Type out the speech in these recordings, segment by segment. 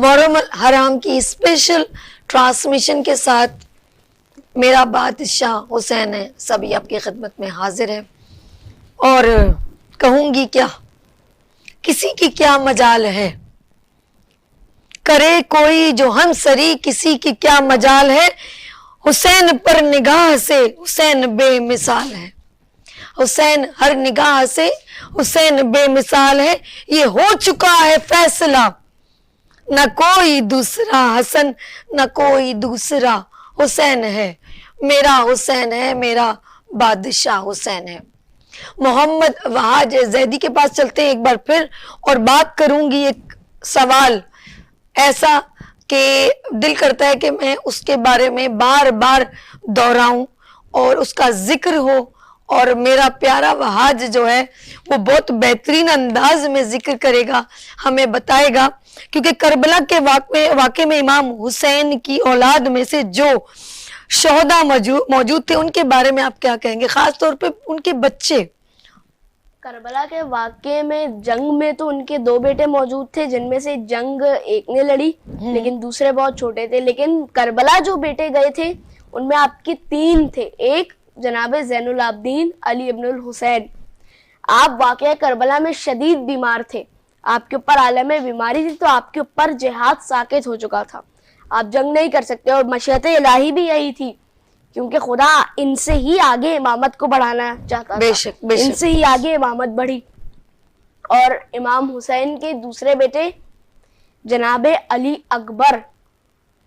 محرم الحرام کی special transmission کے ساتھ میرا بادشاہ حسین ہے سبھی آپ کی خدمت میں حاضر ہے، اور کہوں گی کیا، کسی کی کیا مجال ہے، کرے کوئی جو ہم سری، کسی کی کیا مجال ہے، حسین پر نگاہ سے حسین بے مثال ہے، حسین ہر نگاہ سے حسین بے مثال ہے، یہ ہو چکا ہے فیصلہ، نہ کوئی دوسرا حسن نہ کوئی دوسرا حسین ہے، میرا حسین ہے، میرا بادشاہ حسین ہے۔ محمد وہاج زیدی کے پاس چلتے ہیں ایک بار پھر، اور بات کروں گی ایک سوال ایسا کہ دل کرتا ہے کہ میں اس کے بارے میں بار بار دہراؤں اور اس کا ذکر ہو، اور میرا پیارا وہاج جو ہے وہ بہت بہترین انداز میں ذکر کرے گا، ہمیں بتائے گا، کیونکہ کربلا کے واقعے میں امام حسین کی اولاد میں سے جو شہداء موجود تھے ان کے بارے میں آپ کیا کہیں گے، خاص طور پہ ان کے بچے؟ کربلا کے واقعے میں جنگ میں تو ان کے 2 بیٹے موجود تھے، جن میں سے جنگ ایک نے لڑی لیکن دوسرے بہت چھوٹے تھے، لیکن کربلا جو بیٹے گئے تھے ان میں آپ کے 3 تھے۔ ایک جناب زین العابدین علی ابن الحسین، آپ واقعہ کربلا میں شدید بیمار تھے، آپ کے اوپر عالم بیماری تھی، تو آپ کے اوپر جہاد ساقط ہو چکا تھا، آپ جنگ نہیں کر سکتے، اور مشیت الہی بھی یہی تھی کیونکہ خدا ان سے ہی آگے امامت کو بڑھانا چاہتا تھا، ان سے ہی آگے امامت بڑھی۔ اور امام حسین کے دوسرے بیٹے جناب علی اکبر،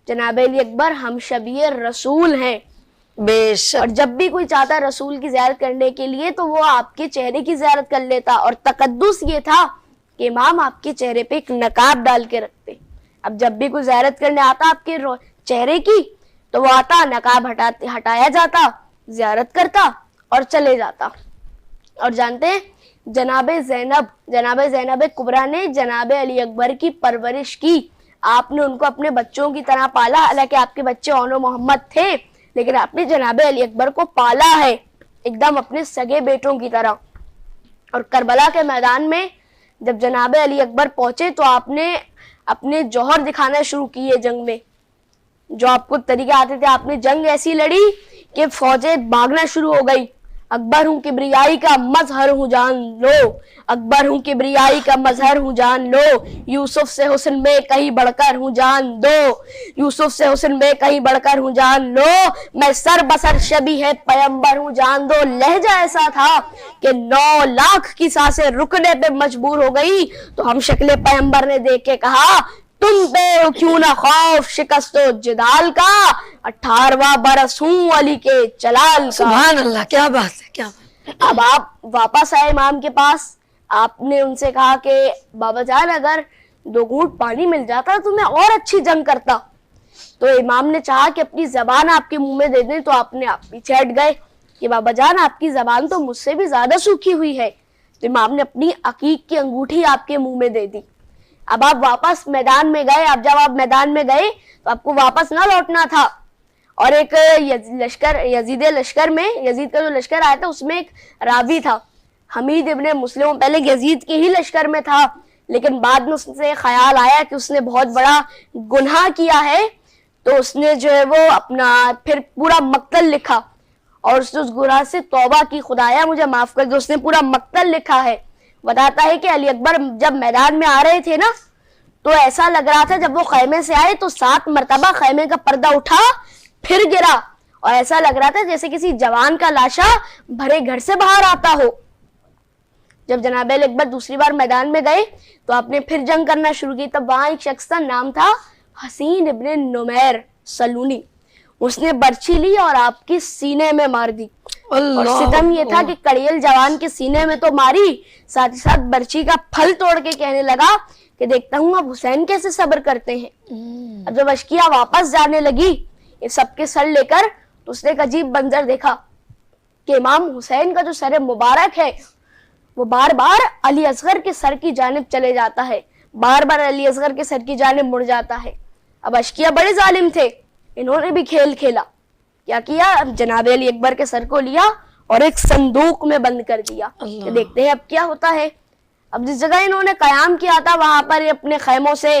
جناب علی اکبر ہم شبیہ رسول ہیں، بے شک، اور جب بھی کوئی چاہتا ہے رسول کی زیارت کرنے کے لیے تو وہ آپ کے چہرے کی زیارت کر لیتا، اور تقدس یہ تھا کہ امام آپ کے چہرے پہ ایک نقاب ڈال کے رکھتے، اب جب بھی کوئی زیارت کرنے آتا آپ کے چہرے کی تو وہ آتا، نقاب ہٹایا جاتا، زیارت کرتا اور چلے جاتا۔ اور جانتے ہیں جناب زینب کبریٰ نے جناب علی اکبر کی پرورش کی، آپ نے ان کو اپنے بچوں کی طرح پالا، حالانکہ آپ کے بچے اون و محمد تھے لیکن آپ نے جناب علی اکبر کو پالا ہے ایک دم اپنے سگے بیٹوں کی طرح۔ اور کربلا کے میدان میں جب جناب علی اکبر پہنچے تو آپ نے اپنے جوہر دکھانا شروع کیے جنگ میں، جو آپ کو طریقے آتے تھے، آپ نے جنگ ایسی لڑی کہ فوجیں بھاگنا شروع ہو گئی۔ اکبر ہوں کبریائی کا مظہر ہوں جان لو، اکبر ہوں کبریائی کا مظہر ہوں جان لو، یوسف سے حسن میں کہیں بڑھ کر ہوں جان دو، یوسف سے حسن میں کہیں بڑھ کر ہوں جان لو، میں سر بسر شبیہ پیمبر ہوں جان دو۔ لہجہ ایسا تھا کہ 9 لاکھ کی سانسیں رکنے پہ مجبور ہو گئی، تو ہم شکل پیمبر نے دیکھ کے کہا تم پہ کیوں نہ خوف شکست و جدال کا، 18واں برس ہوں علی کے جلال کا۔ سبحان اللہ، کیا بات ہے، کیا بات ہے۔ اب آپ واپس آئے امام کے پاس، آپ نے ان سے کہا کہ بابا جان اگر 2 گھونٹ پانی مل جاتا تو میں اور اچھی جنگ کرتا، تو امام نے چاہا کہ اپنی زبان آپ کے منہ میں دے دیں، تو آپ پیچھے ہٹ گئے کہ بابا جان آپ کی زبان تو مجھ سے بھی زیادہ سوکھی ہوئی ہے، تو امام نے اپنی عقیق کی انگوٹھی آپ کے منہ میں دے دی۔ اب آپ واپس میدان میں گئے، اب جب آپ میدان میں گئے تو آپ کو واپس نہ لوٹنا تھا، اور ایک یزید کا جو لشکر آیا تھا اس میں ایک راوی تھا حمید ابن مسلم، پہلے یزید کے ہی لشکر میں تھا لیکن بعد میں اس سے خیال آیا کہ اس نے بہت بڑا گناہ کیا ہے، تو اس نے جو ہے وہ اپنا پھر پورا مقتل لکھا، اور اس گناہ سے توبہ کی، خدایا مجھے معاف کر دو، اس نے پورا مقتل لکھا ہے۔ بتاتا ہے کہ علی اکبر جب میدان میں آ رہے تھے نا تو ایسا لگ رہا تھا جب وہ خیمے سے آئے تو 7 مرتبہ خیمے کا پردہ اٹھا پھر گرا، اور ایسا لگ رہا تھا جیسے کسی جوان کا لاشا بھرے گھر سے باہر آتا ہو۔ جب جناب علی اکبر دوسری بار میدان میں گئے تو آپ نے پھر جنگ کرنا شروع کی، تب وہاں ایک شخص کا نام تھا حسین ابن نمیر سلونی، اس نے برچھی لی اور آپ کی سینے میں مار دی، اور ستم یہ تھا کہ کڑیل جوان کے سینے میں تو ماری، ساتھ ہی ساتھ برچھی کا پھل توڑ کے کہنے لگا کہ دیکھتا ہوں اب حسین کیسے صبر کرتے ہیں۔ اب جب اشکیہ واپس جانے لگی یہ سب کے سر لے کر تو اس نے ایک عجیب منظر دیکھا کہ امام حسین کا جو سر مبارک ہے وہ بار بار علی اصغر کے سر کی جانب چلے جاتا ہے، بار بار علی اصغر کے سر کی جانب مڑ جاتا ہے۔ اب اشکیہ بڑے ظالم تھے، انہوں نے بھی کھیل کھیلا، کیا کیا، جناب علی اکبر کے سر کو لیا اور ایک صندوق میں بند کر دیا کہ دیکھتے ہیں اب کیا ہوتا ہے۔ اب جس جگہ انہوں نے قیام کیا تھا وہاں پر اپنے خیموں سے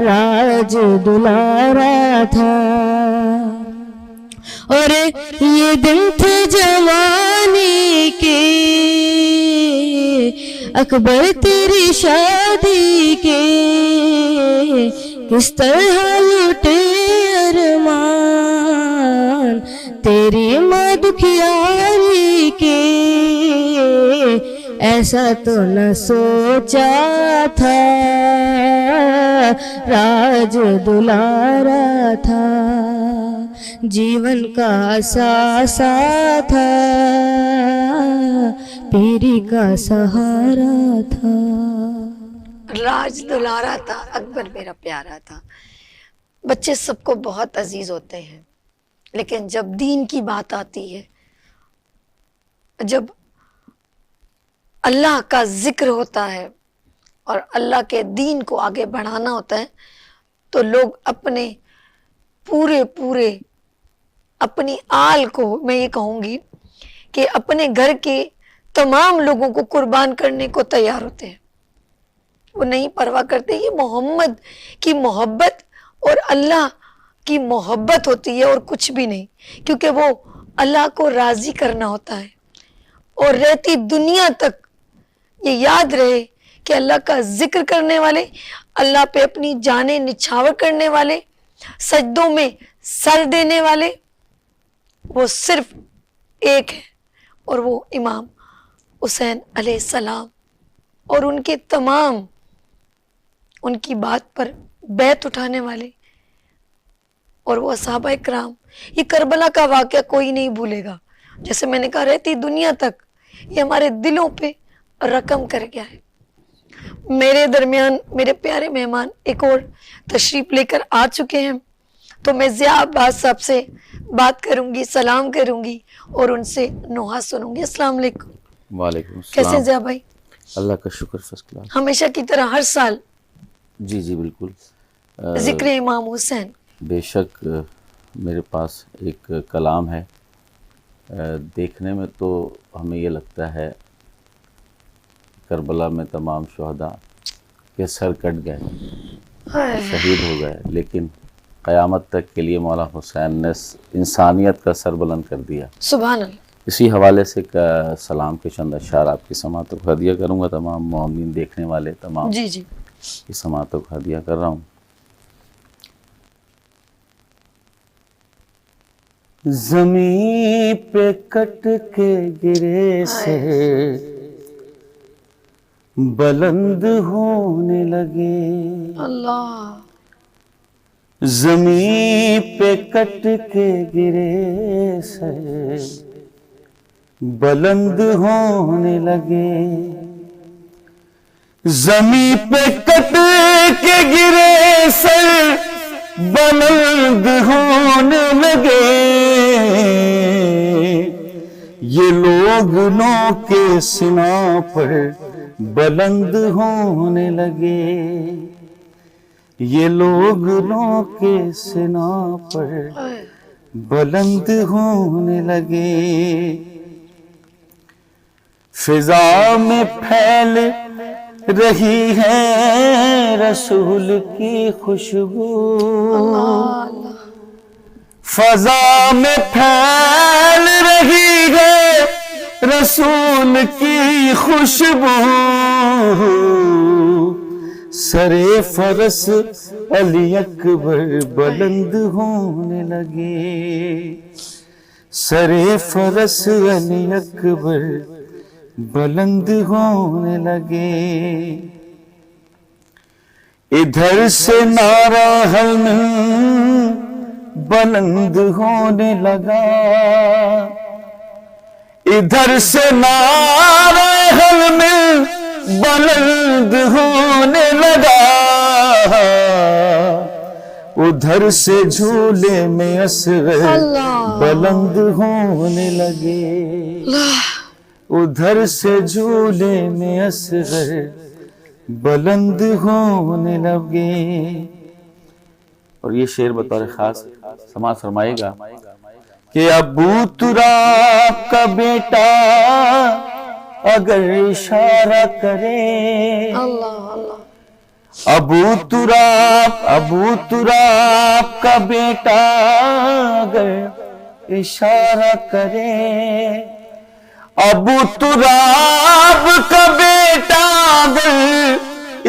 راج دلارا تھا. اور یہ دن تھے جوانی کے، اکبر تیری شادی کے، کس طرح لوٹے ارمان تیری ماں دکھیاری کے. ایسا تو نہ سوچا تھا، راج دلارا تھا، جیون کا ساسا تھا، پیری کا سہارا تھا. راج دلارا تھا، اکبر میرا پیارا تھا. بچے سب کو بہت عزیز ہوتے ہیں، لیکن جب دین کی بات آتی ہے، جب اللہ کا ذکر ہوتا ہے اور اللہ کے دین کو آگے بڑھانا ہوتا ہے، تو لوگ اپنے پورے اپنی آل کو، میں یہ کہوں گی کہ اپنے گھر کے تمام لوگوں کو قربان کرنے کو تیار ہوتے ہیں. وہ نہیں پرواہ کرتے. یہ محمد کی محبت اور اللہ کی محبت ہوتی ہے اور کچھ بھی نہیں، کیونکہ وہ اللہ کو راضی کرنا ہوتا ہے. اور رہتی دنیا تک یہ یاد رہے کہ اللہ کا ذکر کرنے والے، اللہ پہ اپنی جانیں نچھاور کرنے والے، سجدوں میں سر دینے والے، وہ صرف ایک ہے، اور وہ امام حسین علیہ السلام اور ان کے تمام ان کی بات پر بیعت اٹھانے والے اور وہ صحابہ کرام. یہ کربلا کا واقعہ کوئی نہیں بھولے گا. جیسے میں نے کہا، رہتی دنیا تک یہ ہمارے دلوں پہ رقم کر گیا ہے. میرے درمیان میرے پیارے مہمان ایک اور تشریف لے کر آ چکے ہیں، تو میں ضیاء عباس صاحب سے بات کروں گی، سلام کروں گی اور ان سے نوحہ سنوں گی. السلام علیکم. وعلیکم السلام. کیسے ضیاء بھائی؟ اللہ کا شکر، فرسٹ کلاس. ہمیشہ کی طرح ہر سال جی جی بالکل. ذکر امام حسین. بے شک میرے پاس ایک کلام ہے. دیکھنے میں تو ہمیں یہ لگتا ہے کربلا میں تمام شہداء کے سر کٹ گئے، شہید ہو گئے، لیکن قیامت تک کے لیے مولا حسین نے انسانیت کا سر بلند کر دیا. سبحان اللہ. اسی حوالے سے سلام کے چند اشعار آپ کی سماعتوں کو ہدیہ کروں گا. تمام مومنین دیکھنے والے تمام جی جی کی سماعتوں کو ہدیہ کر رہا ہوں. زمین پہ کٹ کے گرے سے بلند ہونے لگے، اللہ. زمین پہ کٹ کے گرے سے بلند ہونے لگے، زمین پہ کٹ کے گرے سے بلند ہونے لگے. یہ لوگ نو کے سنا پر بلند ہونے لگے، یہ لوگ نو کے سنا پر بلند ہونے لگے. فضا میں پھیل رہی ہے رسول کی خوشبو، فضا میں پھیل رہی ہے رسول کی خوشبو. سرے فرس علی اکبر بلند ہونے لگے، سرے فرس علی اکبر بلند ہونے لگے. ادھر سے نعرہ حلم بلند ہونے لگا، ادھر سے نعرہ حلم بلند ہونے لگا، ادھر سے جھولے میں اصغر بلند ہونے لگے، ادھر سے جھولے میں اصغر بلند ہونے لگے. اور یہ شعر بطور خاص سماعت فرمائے گا کہ ابو تراب کا بیٹا اگر اشارہ کرے، ابو تراب کا بیٹا اگر اشارہ کرے، ابو تراب کا بیٹا اگر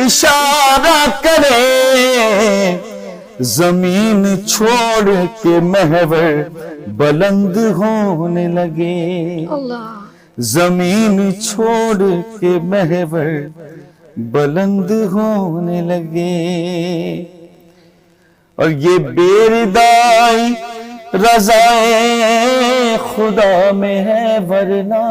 اشارہ کرے، زمین چھوڑ کے محور بلند ہونے لگے، اللہ زمین چھوڑ کے محور بلند ہونے لگے۔ اور یہ بے ردائی رضائے خدا میں ہے ورنہ،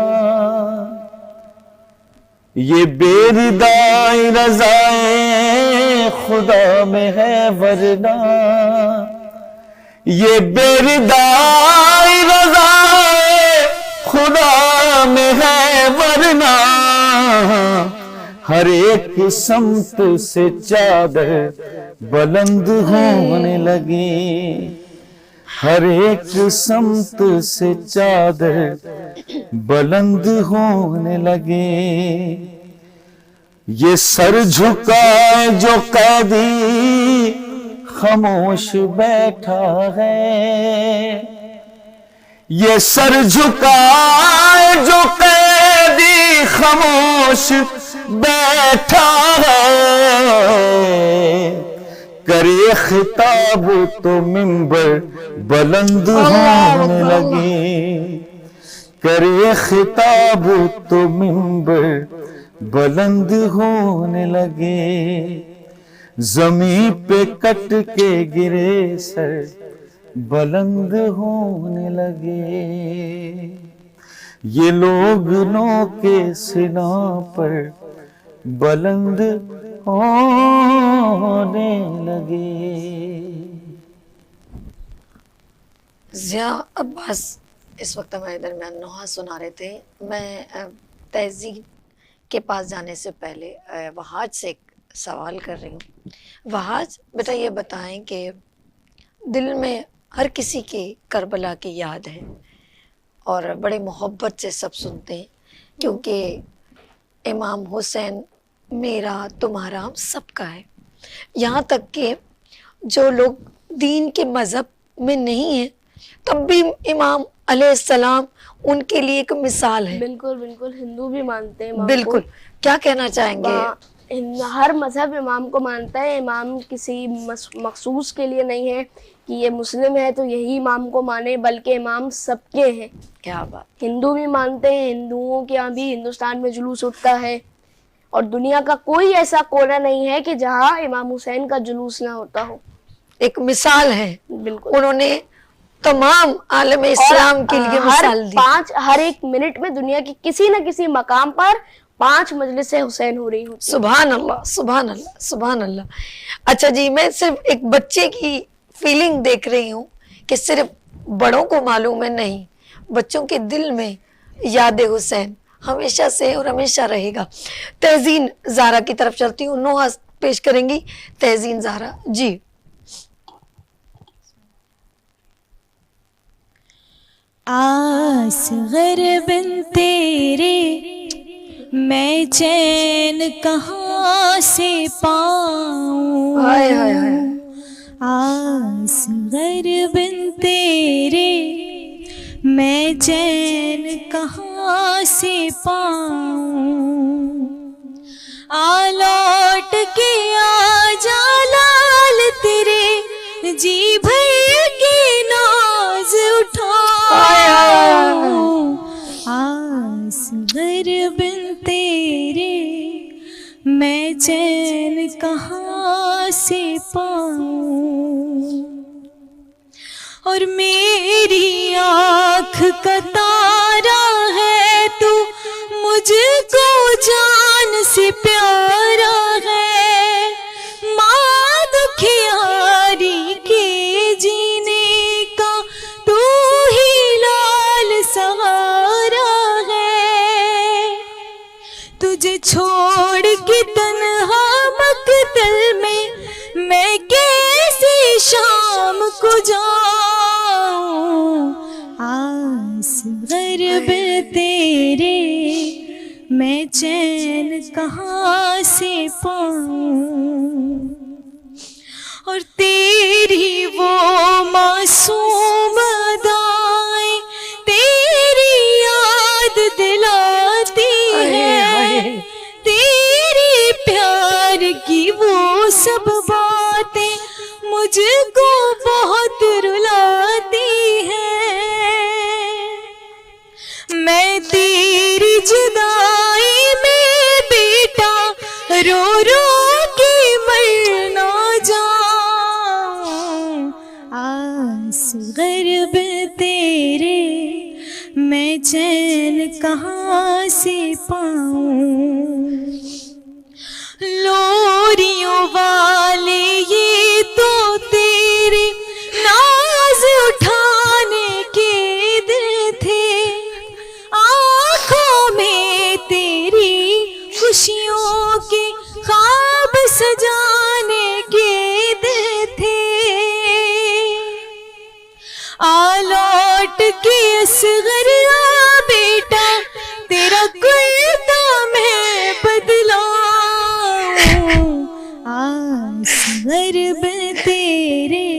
یہ بے ردائی رضائے خدا میں ہے ورنہ، یہ بے ردائی رضائے خدا میں ہے ورنہ، ہر ایک سمت سے چادر بلند ہونے لگی، ہر ایک سمت سے چادر بلند ہونے لگے۔ یہ سر جھکائے جو قیدی خاموش بیٹھا ہے، یہ سر جھکائے جو قیدی خاموش بیٹھا ہے، کرے خطاب تو منبر بلند ہونے لگے، کرے خطاب تو منبر بلند ہونے لگے، زمین پہ کٹ کے گرے سر بلند ہونے لگے، یہ لوگ نو کے سنا پر بلند ہونے لگے۔ ضیاء عباس اس وقت ہمارے درمیان نوحہ سنا رہے تھے۔ میں تہذیب کے پاس جانے سے پہلے وہاج سے ایک سوال کر رہی ہوں۔ وہاج بیٹا یہ بتائیں کہ دل میں ہر کسی کی کربلا کی یاد ہے اور بڑے محبت سے سب سنتے ہیں، کیونکہ امام حسین میرا تمہارا ہم سب کا ہے، یہاں تک کہ جو لوگ دین کے مذہب میں نہیں ہیں تب بھی امام علیہ السلام ان کے لیے ایک مثال ہے۔ بالکل بالکل، ہندو بھی مانتے ہیں امام کو۔ بالکل، کیا کہنا چاہیں گے؟ ہر مذہب امام کو مانتا ہے، امام کسی مخصوص کے لیے نہیں ہے کہ یہ مسلم ہے تو یہی امام کو مانے، بلکہ امام سب کے ہیں۔ کیا بات! ہندو بھی مانتے ہیں، ہندوؤں کے یہاں بھی ہندوستان میں جلوس اٹھتا ہے، اور دنیا کا کوئی ایسا کونا نہیں ہے کہ جہاں امام حسین کا جلوس نہ ہوتا ہو۔ ایک مثال ہے، بالکل، انہوں نے تمام عالم اسلام کے لیے مثال دی۔ ہر ایک منٹ میں دنیا کی کسی نہ کسی مقام پر 5 مجلس حسین ہو رہی ہوتی ہیں۔ سبحان اللہ، سبحان اللہ، سبحان اللہ۔ اچھا جی، میں صرف ایک بچے کی فیلنگ دیکھ رہی ہوں کہ صرف بڑوں کو معلوم ہے، نہیں، بچوں کے دل میں یاد حسین ہمیشہ سے اور ہمیشہ رہے گا۔ تہذین زہرا کی طرف چلتی ہوں، نوحہ پیش کریں گی تہذین زہرا جی۔ اصغر بن تیرے میں چین کہاں سے پاؤں، ہائے ہائے ہائے، اصغر بن تیرے میں چین کہاں سے پاؤں، آ لوٹ کے آ جا لال تیرے جی بھر کے ناز اٹھاؤں، اصغر بن تیرے میں چین کہاں سے پاؤں، اور میری آنکھ کا تارا ہے تو مجھ کو جان سے پیارا ہے، ماں دکھیاری کے جینے کا تو ہی لال سہارا ہے، تجھے چھوڑ کے تنہا مقتل میں میں کیسے شام کو جاؤں، اصغر بن تیرے میں چین کہاں سے پاؤں۔ تیری وہ معصوم ادائیں تیری یاد دلاتی ہے، تیری پیار کی وہ سب باتیں مجھ کو بہت رلاتی ہے۔ میں تیری جدائی میں بیٹا رو رو کے مر نہ جاؤں، اصغر تیرے میں چین کہاں سے پاؤں، لوریوں والے یہ تو تیرے ناز اٹھانے کے دن تھے، آنکھوں میں تیری خوشیوں کے خواب سجانے کے دن تھے، آ لوٹ کے اصغر آ بیٹا تیرا کرتا میں بدلاؤں، اصغر تیرے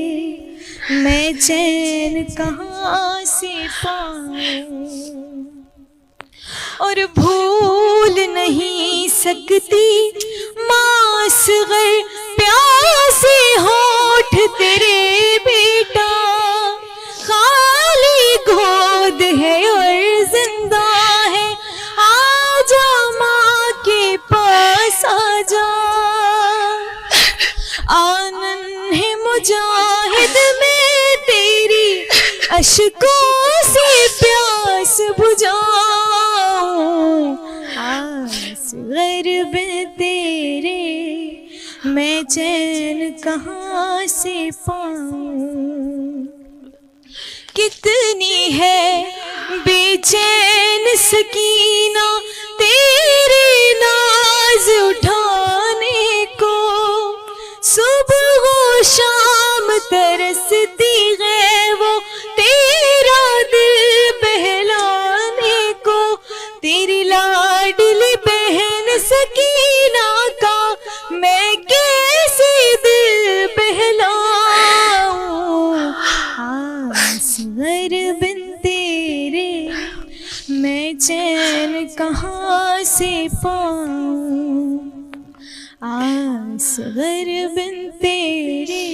میں چین کہاں سے پاؤں، اور بھول نہیں سکتی ماں اصغر پیاسے ہونٹ تیرے بیٹا، خالی گود ہے اور زندہ ہے، آجا ماں کے پاس آجا، آنن ہے مجاہد میں تیری اشکوں سے پیاس بجھاؤں، اصغر تیرے میں چین کہاں سے پاؤں، کتنی ہے بے چین سکینہ تیرے ناز اٹھانے کو، صبح و شام ترستی ہے وہ تیرا دل بہلانے کو، تیری لاڈلی بہن سکینہ کا میں کیسے دل بہلاؤں، اصغر تیرے میں چین کہاں سے پاؤں، اصغر تیرے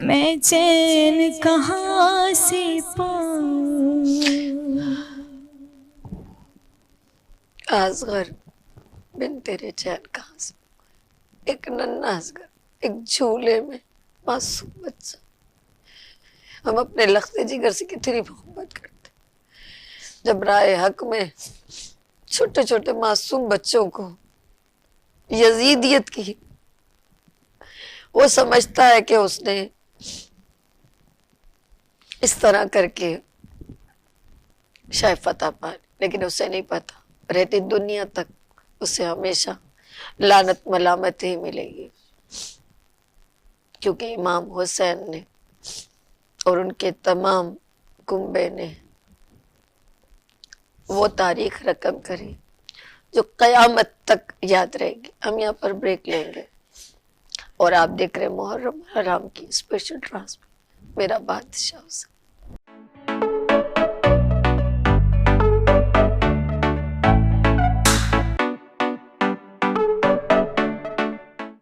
میں چین کہاں سے پاؤں۔ اصغر بن تیرے چین کہاں سے، ایک ننھا اصغر ایک جھولے میں معصوم بچہ، ہم اپنے لخت جگر سے کتنی محبت کرتے، جب رائے حق میں چھوٹے چھوٹے معصوم بچوں کو یزیدیت کی وہ سمجھتا ہے کہ اس نے اس طرح کر کے شاید فتح پا لی، لیکن اسے نہیں پتا رہتی دنیا تک اسے ہمیشہ لعنت ملامت ہی ملے گی، کیونکہ امام حسین نے اور ان کے تمام کنبے نے وہ تاریخ رقم کری جو قیامت تک یاد رہے گی۔ ہم یہاں پر بریک لیں گے اور آپ دیکھ رہے محرم حرام کی اسپیشل ٹرانسمیشن میرا بادشاہ حسین۔